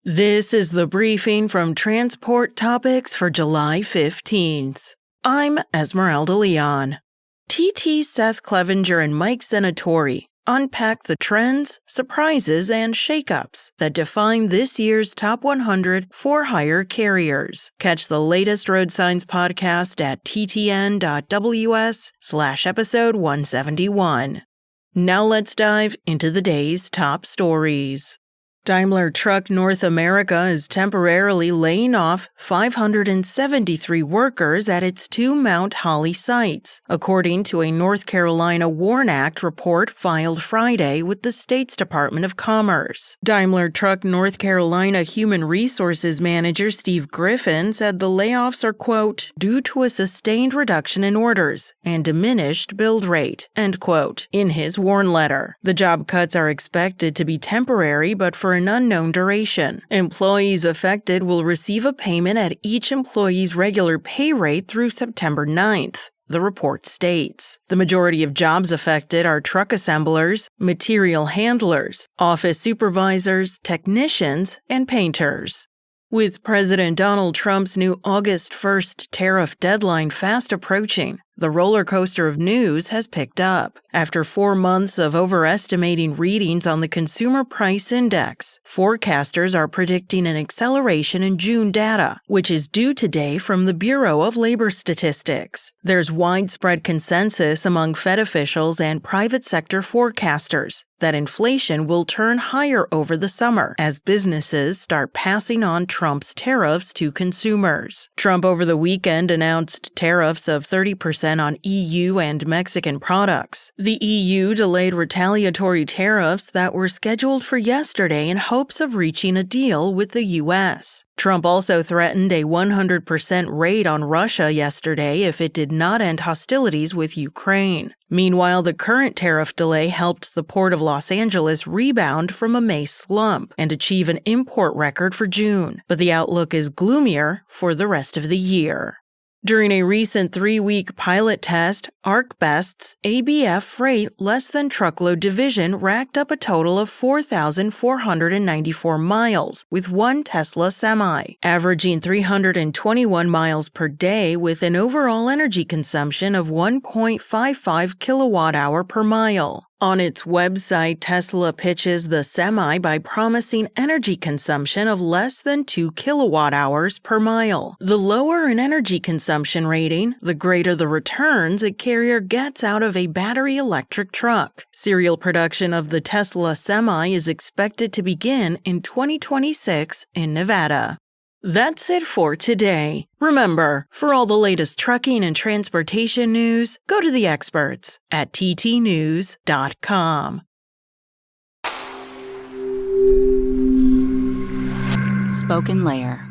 This is the briefing from Transport Topics for July 15th. I'm Esmeralda Leon. TT Seth Clevenger and Mike Senatori unpack the trends, surprises, and shakeups that define this year's top 100 for-hire carriers. Catch the latest Road Signs podcast at ttn.ws/episode 171. Now let's dive into the day's top stories. Daimler Truck North America is temporarily laying off 573 workers at its two Mount Holly sites, according to a North Carolina WARN Act report filed Friday with the state's Department of Commerce. Daimler Truck North Carolina Human Resources Manager Steve Griffin said the layoffs are, quote, due to a sustained reduction in orders and diminished build rate, end quote, in his WARN letter. The job cuts are expected to be temporary, but for an unknown duration. Employees affected will receive a payment at each employee's regular pay rate through September 9th. The report states. The majority of jobs affected are truck assemblers, material handlers, office supervisors, technicians, and painters. With President Donald Trump's new August 1st tariff deadline fast approaching, the roller coaster of news has picked up. After 4 months of overestimating readings on the Consumer Price Index, forecasters are predicting an acceleration in June data, which is due today from the Bureau of Labor Statistics. There's widespread consensus among Fed officials and private sector forecasters that inflation will turn higher over the summer as businesses start passing on Trump's tariffs to consumers. Trump over the weekend announced tariffs of 30% on EU and Mexican products. The EU delayed retaliatory tariffs that were scheduled for yesterday in hopes of reaching a deal with the US. Trump also threatened a 100% raid on Russia yesterday if it did not end hostilities with Ukraine. Meanwhile, the current tariff delay helped the Port of Los Angeles rebound from a May slump and achieve an import record for June, but the outlook is gloomier for the rest of the year. During a recent 3-week pilot test, ArcBest's ABF Freight less-than-truckload division racked up a total of 4,494 miles with one Tesla Semi, averaging 321 miles per day with an overall energy consumption of 1.55 kilowatt-hour per mile. On its website, Tesla pitches the Semi by promising energy consumption of less than 2 kilowatt-hours per mile. The lower an energy consumption rating, the greater the returns a carrier gets out of a battery electric truck. Serial production of the Tesla Semi is expected to begin in 2026 in Nevada. That's it for today. Remember, for all the latest trucking and transportation news, go to the experts at ttnews.com. Spoken Layer.